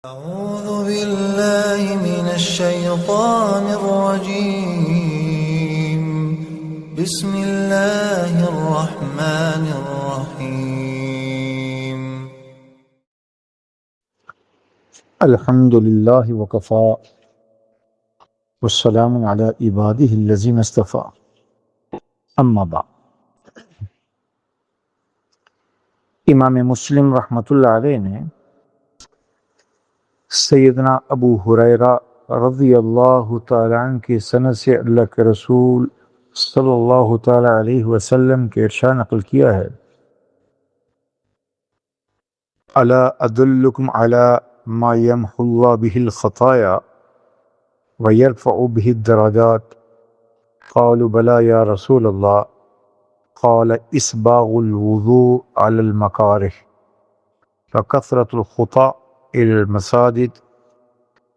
أعوذ بالله من الشيطان الرجيم. بسم الله الرحمن الرحيم. الحمد لله وكفى والسلام على عباده الذين اصطفى اما بعد. امام مسلم رحمۃ اللہ علیہ نے سیدنا ابو ہریرہ رضی اللہ تعالیٰ عنہ کی سند سے اللہ کے رسول صلی اللہ تعالیٰ علیہ وسلم کے ارشاد نقل کیا ہے: الا ادلکم علی ما یمحو اللہ بہ الخطایا ویرفع بہ الدرجات قالوا بلى یا رسول اللہ قال اسباغ الوضوء علی المکارہ وکثرۃ الخطا الى المساجد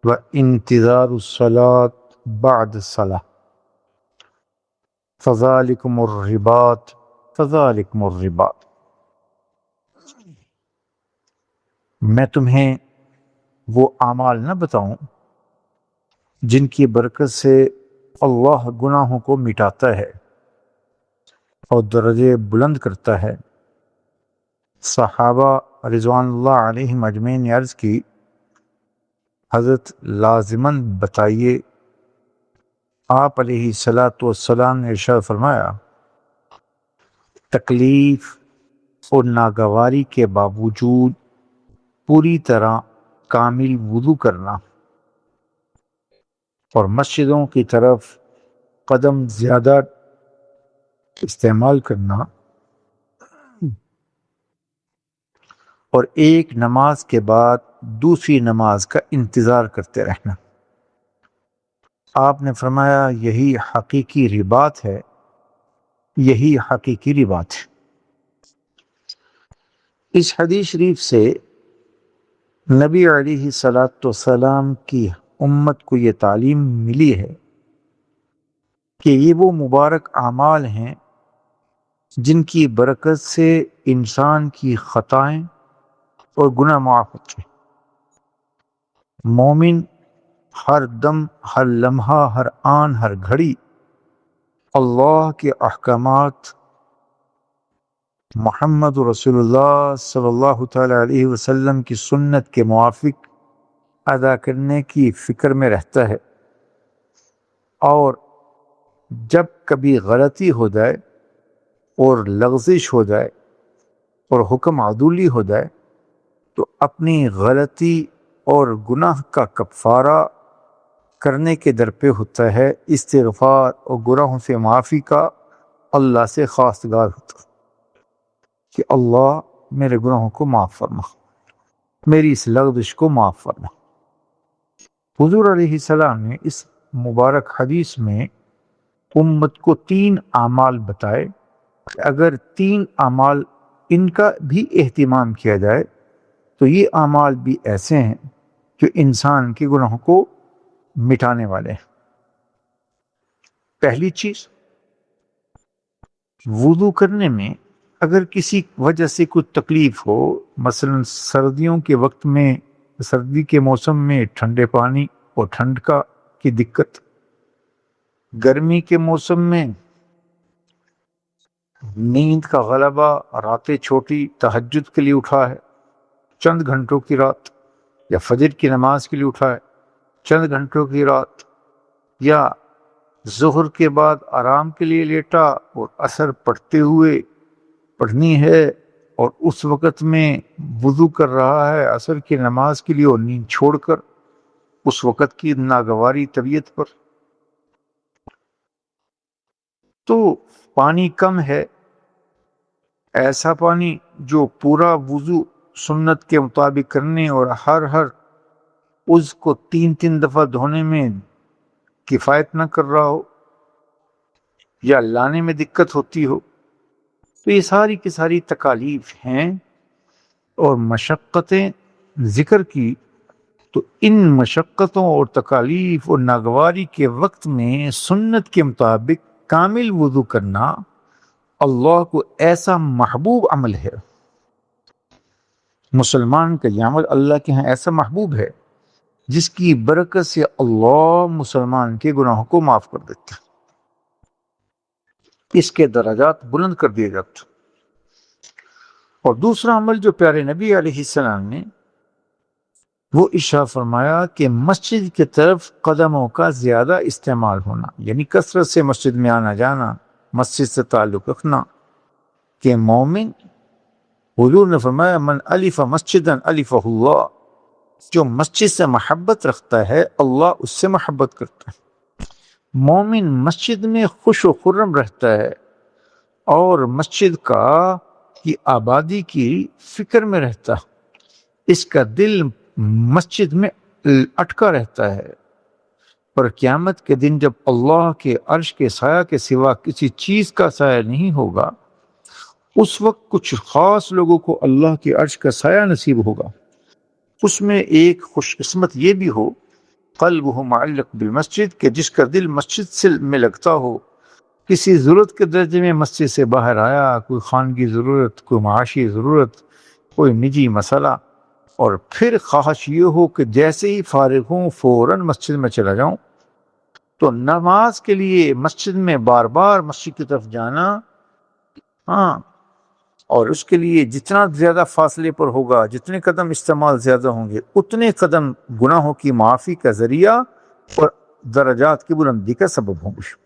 وانتظار الصلاة بعد الصلاة فذلكم الرباط فذلكم الرباط. میں تمہیں وہ اعمال نہ بتاؤں جن کی برکت سے اللہ گناہوں کو مٹاتا ہے اور درجے بلند کرتا ہے؟ صحابہ رضوان اللہ علیہم اجمعین نے عرض کی: حضرت لازماً بتائیے. آپ علیہ السلام نے ارشاد فرمایا: تکلیف اور ناگواری کے باوجود پوری طرح کامل وضو کرنا اور مسجدوں کی طرف قدم زیادہ استعمال کرنا اور ایک نماز کے بعد دوسری نماز کا انتظار کرتے رہنا. آپ نے فرمایا یہی حقیقی رباط ہے، یہی حقیقی رباط ہے. اس حدیث شریف سے نبی علیہ السلام کی امت کو یہ تعلیم ملی ہے کہ یہ وہ مبارک اعمال ہیں جن کی برکت سے انسان کی خطائیں اور گناہ معاف ہوتے ہیں. مومن ہر دم، ہر لمحہ، ہر آن، ہر گھڑی اللہ کے احکامات، محمد رسول اللہ صلی اللہ تعالی علیہ وسلم کی سنت کے موافق ادا کرنے کی فکر میں رہتا ہے، اور جب کبھی غلطی ہو جائے اور لغزش ہو جائے اور حکم عدولی ہو جائے تو اپنی غلطی اور گناہ کا کفارہ کرنے کے در پہ ہوتا ہے، استغفار اور گناہوں سے معافی کا اللہ سے خواستگار ہوتا ہے کہ اللہ میرے گناہوں کو معاف فرما، میری اس لغزش کو معاف فرما. حضور علیہ السلام نے اس مبارک حدیث میں امت کو 3 اعمال بتائے کہ اگر 3 اعمال ان کا بھی اہتمام کیا جائے تو یہ اعمال بھی ایسے ہیں جو انسان کے گناہوں کو مٹانے والے ہیں. پہلی چیز، وضو کرنے میں اگر کسی وجہ سے کوئی تکلیف ہو، مثلا سردیوں کے وقت میں، سردی کے موسم میں ٹھنڈے پانی اور ٹھنڈ کی دقت، گرمی کے موسم میں نیند کا غلبہ، راتیں چھوٹی، تہجد کے لیے اٹھا ہے چند گھنٹوں کی رات، یا فجر کی نماز کے لیے اٹھا ہے چند گھنٹوں کی رات، یا ظہر کے بعد آرام کے لیے لیٹا اور اثر پڑھتے ہوئے پڑھنی ہے اور اس وقت میں وضو کر رہا ہے عصر کی نماز کے لیے اور نیند چھوڑ کر اس وقت کی ناگواری طبیعت پر، تو پانی کم ہے، ایسا پانی جو پورا وضو سنت کے مطابق کرنے اور ہر عضو کو 3 دفعہ دھونے میں کفایت نہ کر رہا ہو یا لانے میں دقت ہوتی ہو، تو یہ ساری کی ساری تکالیف ہیں اور مشقتیں ذکر کی. تو ان مشقتوں اور تکالیف اور ناگواری کے وقت میں سنت کے مطابق کامل وضو کرنا اللہ کو ایسا محبوب عمل ہے مسلمان کا یہ عمل اللہ کے ہاں ایسا محبوب ہے جس کی برکت سے اللہ مسلمان کے گناہوں کو معاف کر دیتا ہے، اس کے درجات بلند کر دیے جاتے ہیں۔ اور دوسرا عمل جو پیارے نبی علیہ السلام نے وہ ارشاد فرمایا کہ مسجد کی طرف قدموں کا زیادہ استعمال ہونا، یعنی کثرت سے مسجد میں آنا جانا، مسجد سے تعلق رکھنا، کہ مومن، حضور نے فرمایا من الف مسجدا الفہ اللہ، جو مسجد سے محبت رکھتا ہے اللہ اس سے محبت کرتا ہے۔ مومن مسجد میں خوش و خرم رہتا ہے اور مسجد کی آبادی کی فکر میں رہتا ہے، اس کا دل مسجد میں اٹکا رہتا ہے، اور قیامت کے دن جب اللہ کے عرش کے سایہ کے سوا کسی چیز کا سایہ نہیں ہوگا، اس وقت کچھ خاص لوگوں کو اللہ کے عرش کا سایہ نصیب ہوگا۔ اس میں ایک خوش قسمت یہ بھی ہو قلبہ معلق بالمسجد، کہ جس کا دل مسجد سے میں لگتا ہو، کسی ضرورت کے درجے میں مسجد سے باہر آیا، کوئی خانگی ضرورت، کوئی معاشی ضرورت، کوئی نجی مسئلہ، اور پھر خواہش یہ ہو کہ جیسے ہی فارغ ہوں فوراً مسجد میں چلا جاؤں، تو نماز کے لیے مسجد میں بار بار مسجد کی طرف جانا، اور اس کے لیے جتنا زیادہ فاصلے پر ہوگا، جتنے قدم استعمال زیادہ ہوں گے، اتنے قدم گناہوں کی معافی کا ذریعہ اور درجات کی بلندی کا سبب ہوں گے۔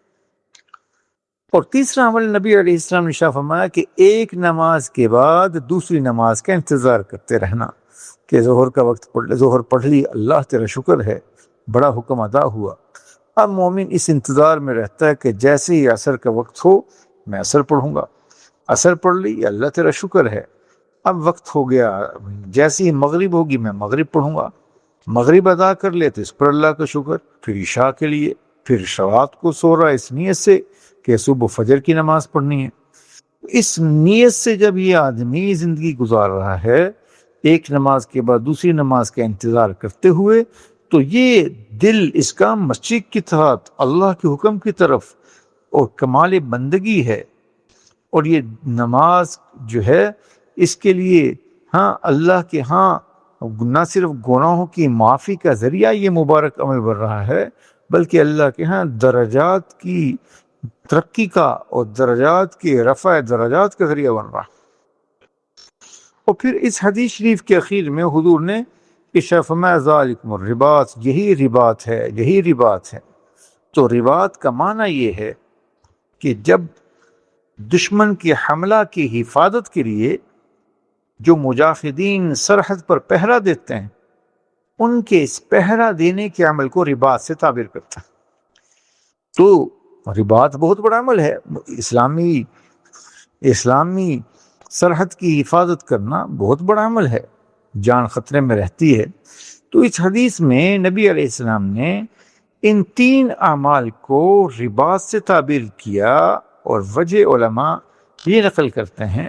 اور تیسرا عمل نبی علیہ السلام نے فرمایا کہ ایک نماز کے بعد دوسری نماز کا انتظار کرتے رہنا، کہ ظہر کا وقت ظہر پڑھ لی، اللہ تیرا شکر ہے، بڑا حکم ادا ہوا۔ اب مومن اس انتظار میں رہتا ہے کہ جیسے ہی عصر کا وقت ہو میں عصر پڑھوں گا، عصر پڑھ لی، اللہ تیرا شکر ہے، اب وقت ہو گیا، جیسے ہی مغرب ہوگی میں مغرب پڑھوں گا، مغرب ادا کر لے تو اس پر اللہ کا شکر، پھر عشاء کے لیے، پھر رات کو سو رہا اس نیت سے کہ صبح فجر کی نماز پڑھنی ہے۔ اس نیت سے جب یہ آدمی زندگی گزار رہا ہے ایک نماز کے بعد دوسری نماز کا انتظار کرتے ہوئے، تو یہ دل اس کا مسجد کی طرف، اللہ کے حکم کی طرف اور کمال بندگی ہے، اور یہ نماز جو ہے اس کے لیے اللہ کے نہ صرف گناہوں کی معافی کا ذریعہ یہ مبارک عمل بن رہا ہے، بلکہ اللہ کے درجات کی ترقی کا اور درجات کی رفع درجات کا ذریعہ بن رہا ہے۔ اور پھر اس حدیث شریف کے اخیر میں حضور نے ارشاد فرمایا ذالکم الرباط، یہی رباط ہے، یہی رباط ہے۔ تو رباط کا معنی یہ ہے کہ جب دشمن کے حملہ کی حفاظت کے لیے جو مجاہدین سرحد پر پہرا دیتے ہیں، ان کے اس پہرا دینے کے عمل کو رباط سے تعبیر کرتا ہے۔ تو رباط بہت بڑا عمل ہے، اسلامی سرحد کی حفاظت کرنا بہت بڑا عمل ہے، جان خطرے میں رہتی ہے۔ تو اس حدیث میں نبی علیہ السلام نے ان تین اعمال کو رباط سے تعبیر کیا، اور وجہ علماء یہ نقل کرتے ہیں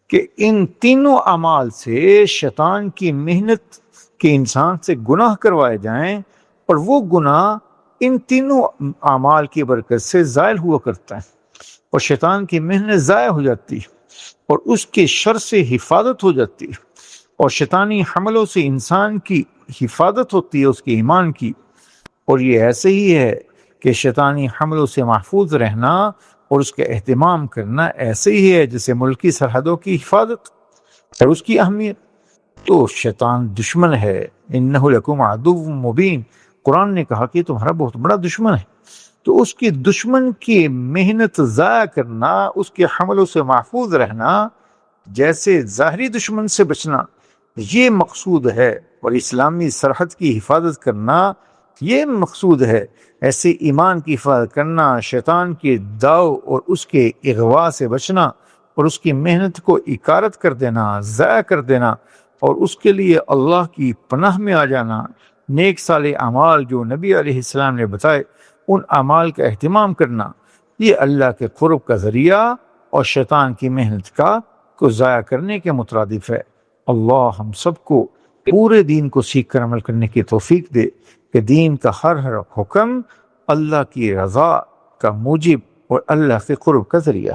کہ ان تینوں اعمال سے شیطان کی محنت کے انسان سے گناہ کروائے جائیں، اور وہ گناہ ان تینوں اعمال کی برکت سے زائل ہوا کرتا ہے، اور شیطان کی محنت ضائع ہو جاتی ہے، اور اس کے شر سے حفاظت ہو جاتی ہے، اور شیطانی حملوں سے انسان کی حفاظت ہوتی ہے، اس کے ایمان کی۔ اور یہ ایسے ہی ہے کہ شیطانی حملوں سے محفوظ رہنا اور اس کا اہتمام کرنا ایسے ہی ہے جیسے ملکی سرحدوں کی حفاظت اور اس کی اہمیت۔ تو شیطان دشمن ہے، انہ لکم عدو مبین، قرآن نے کہا کہ تمہارا بہت بڑا دشمن ہے۔ تو اس کی دشمن کی محنت ضائع کرنا، اس کے حملوں سے محفوظ رہنا، جیسے ظاہری دشمن سے بچنا، یہ مقصود ہے، اور اسلامی سرحد کی حفاظت کرنا یہ مقصود ہے۔ ایسے ایمان کی حفاظت کرنا، شیطان کی داؤ اور اس کے اغوا سے بچنا، اور اس کی محنت کو اکارت کر دینا، ضائع کر دینا، اور اس کے لیے اللہ کی پناہ میں آ جانا، نیک صالح اعمال جو نبی علیہ السلام نے بتائے ان اعمال کا اہتمام کرنا، یہ اللہ کے قرب کا ذریعہ اور شیطان کی محنت کو ضائع کرنے کے مترادف ہے۔ اللہ ہم سب کو پورے دین کو سیکھ کر عمل کرنے کی توفیق دے کہ دین کا ہر حکم اللہ کی رضا کا موجب اور اللہ کے قرب کا ذریعہ۔